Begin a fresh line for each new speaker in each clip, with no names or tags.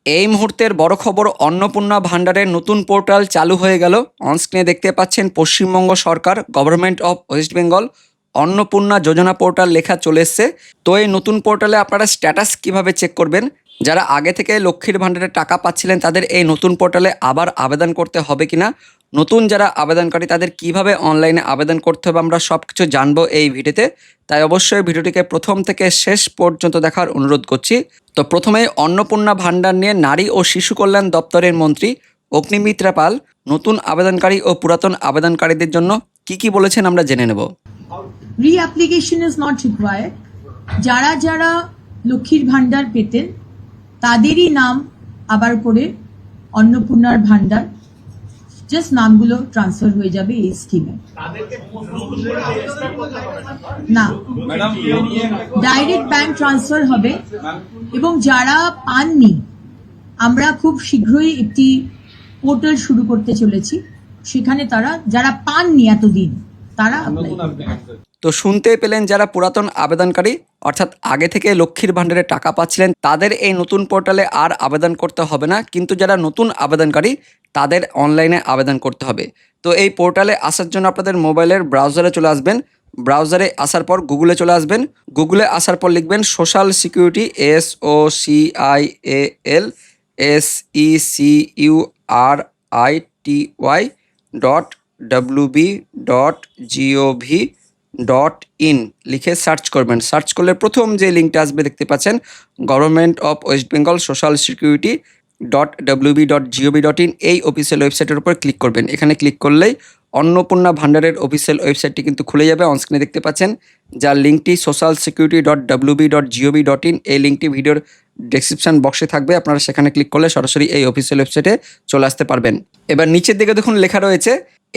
এই মুহূর্তের বড় খবর, অন্নপূর্ণা ভান্ডারের নতুন পোর্টাল চালু হয়ে গেল। অনস্ক্রিনে দেখতে পাচ্ছেন পশ্চিমবঙ্গ সরকার, government of West Bengal Annapurna Yojana portal লেখা চলে এসছে। তো এই নতুন পোর্টালে আপনারা স্ট্যাটাস কিভাবে চেক করবেন, যারা আগে থেকে লক্ষ্মীর ভান্ডারের টাকা পাচ্ছিলেন তাদের এই নতুন পোর্টালে আবার আবেদন করতে হবে কিনা, নতুন যারা আবেদনকারী তাদের কিভাবে অনলাইনে আবেদন করতে হবে, আমরা সব কিছু জানবো এই ভিডিওতে। তাই অবশ্যই ভিডিওটিকে প্রথম থেকে শেষ পর্যন্ত দেখার অনুরোধ করছি। তো প্রথমে অন্নপূর্ণা ভান্ডার নিয়ে নারী ও শিশু কল্যাণ দপ্তরের মন্ত্রী অগ্নিমিত্রা পাল নতুন আবেদনকারী ও পুরাতন আবেদনকারীদের জন্য কি বলেছেন আমরা জেনে নেব।
রিঅ্যাপ্লিকেশন ইজ নট রিকোয়ার্ড। যারা যারা লক্ষ্মীর ভান্ডার পেতেন তাদেরই নাম আবার করে অন্নপূর্ণার ভান্ডার, জাস্ট নামগুলো ট্রান্সফার হয়ে যাবে এই স্কিমে। না, ডাইরেক্ট ব্যাংক ট্রান্সফার হবে। এবং যারা পাননি, আমরা খুব শীঘ্রই একটি পোর্টাল শুরু করতে চলেছি, সেখানে তারা যারা পাননি এতদিন তারা অ্যাপ্লাই করবে।
তো শুনতে পেলেন, যারা পুরাতন আবেদনকারী অর্থাৎ আগে থেকে লক্ষ্মীর ভান্ডারের টাকা পাচ্ছিলেন তাদের এই নতুন পোর্টালে আর আবেদন করতে হবে না, কিন্তু যারা নতুন আবেদনকারী তাদের অনলাইনে আবেদন করতে হবে। তো এই পোর্টালে আসার জন্য আপনাদের মোবাইলের ব্রাউজারে চলে আসবেন। ব্রাউজারে আসার পর গুগলে চলে আসবেন। গুগলে আসার পর লিখবেন সোশ্যাল সিকিউরিটি, SOCIALSECURI.wb.gov.in লিখে সার্চ করবেন। সার্চ করলে প্রথম যে লিঙ্কটা আসবে দেখতে পাচ্ছেন, government of West Bengal social security .wb.gov.in, এই অফিসিয়াল ওয়েবসাইটের উপর ক্লিক করবেন। এখানে ক্লিক করলেই অন্নপূর্ণা ভান্ডারের অফিসিয়াল ওয়েবসাইটটি কিন্তু খুলে যাবে। অনস্ক্রিনে দেখতে পাচ্ছেন যার লিঙ্কটি socialsecurity.wb.gov.in, এই লিঙ্কটি ভিডিওর ডেসক্রিপশন বক্সে থাকবে। আপনারা সেখানে ক্লিক করলে সরাসরি এই অফিসিয়াল ওয়েবসাইটে চলে আসতে পারবেন। এবার নিচের দিকে দেখুন লেখা রয়েছে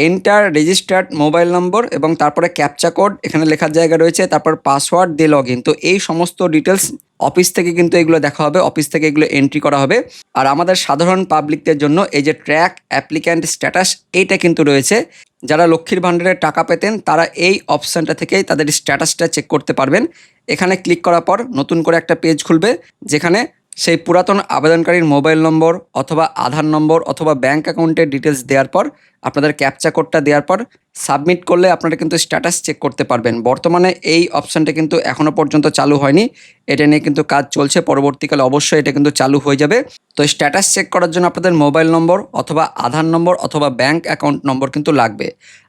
এন্টার রেজিস্টার্ড মোবাইল নম্বর এবং তারপরে ক্যাপচা কোড এখানে লেখার জায়গা রয়েছে, তারপর পাসওয়ার্ড দিয়ে লগ ইন। তো এই সমস্ত ডিটেলস অফিস থেকে কিন্তু এগুলো দেখা হবে, অফিস থেকে এগুলো এন্ট্রি করা হবে। আর আমাদের সাধারণ পাবলিকদের জন্য এই যে ট্র্যাক অ্যাপ্লিক্যান্ট স্ট্যাটাস, এইটা কিন্তু রয়েছে। যারা লক্ষ্মীর ভান্ডারের টাকা পেতেন তারা এই অপশানটা থেকেই তাদের স্ট্যাটাসটা চেক করতে পারবেন। এখানে ক্লিক করার পর নতুন করে একটা পেজ খুলবে, যেখানে সেই পুরাতন আবেদনকারীর মোবাইল নম্বর অথবা আধার নম্বর অথবা ব্যাঙ্ক অ্যাকাউন্টের ডিটেলস দেওয়ার পর আপনাদের ক্যাপচা কোডটা দেওয়ার পর সাবমিট করলে আপনারা কিন্তু স্ট্যাটাস চেক করতে পারবেন। বর্তমানে এই অপশানটা কিন্তু এখনও পর্যন্ত চালু হয়নি, এটা নিয়ে কিন্তু কাজ চলছে। পরবর্তীকালে অবশ্যই এটা কিন্তু চালু হয়ে যাবে। তো স্ট্যাটাস চেক করার জন্য আপনাদের মোবাইল নম্বর অথবা আধার নম্বর অথবা ব্যাঙ্ক অ্যাকাউন্ট নম্বর কিন্তু লাগবে।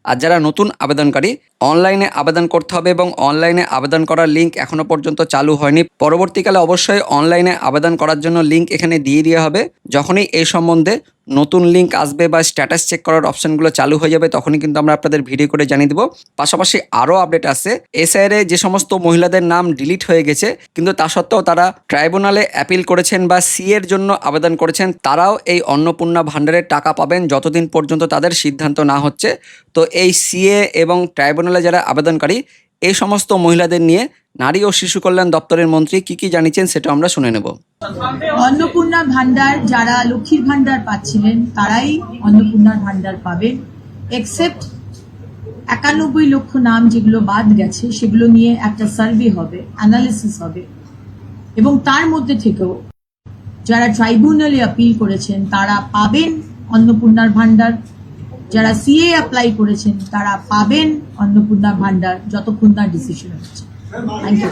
আর যারা নতুন আবেদনকারী, অনলাইনে আবেদন করতে হবে এবং অনলাইনে আবেদন করার লিঙ্ক এখনও পর্যন্ত চালু হয়নি। পরবর্তীকালে অবশ্যই অনলাইনে আবেদন করার জন্য লিঙ্ক এখানে দিয়ে দেওয়া হবে। যখনই এই সম্বন্ধে নতুন লিঙ্ক আসবে বা স্ট্যাটাস চেক করার অপশানগুলো চালু হয়ে যাবে তখনই কিন্তু আমরা আপনাদের ভিডিও করে জানিয়ে দেবো। পাশাপাশি আরও আপডেট আছে, এসআইআরে যে সমস্ত মহিলাদের নাম ডিলিট হয়ে গেছে কিন্তু তা সত্ত্বেও তারা ট্রাইব্যুনালে অ্যাপিল করেছেন বা সিএর জন্য আবেদন করেছেন, তারাও এই অন্নপূর্ণা ভান্ডারের টাকা পাবেন যতদিন পর্যন্ত তাদের সিদ্ধান্ত না হচ্ছে। তো এই সিএ এবং ট্রাইব্যুনালে যারা আবেদনকারী, এই সমস্ত মহিলাদের নিয়ে নারী ও শিশু কল্যাণ দপ্তরের মন্ত্রী কি জানিয়েছেন সেটা আমরা শুনে নেব।
অন্নপূর্ণা ভান্ডার যারা লক্ষ্মীর ভান্ডার পাচ্ছিলেন তারাই অন্নপূর্ণার ভান্ডার পাবেন, এক্সেপ্ট 91 লক্ষ নাম যেগুলো বাদ গেছে, সেগুলো নিয়ে একটা সার্ভে হবে, অ্যানালিসিস হবে। এবং তার মধ্যে থেকেও যারা ট্রাইব্যুনালে আপিল করেছেন তারা পাবেন অন্নপূর্ণার ভান্ডার, যারা সিএ অ্যাপ্লাই করেছেন তারা পাবেন অন্নপূর্ণা ভান্ডার যতক্ষণ না ডিসিশন হচ্ছে। Thank you.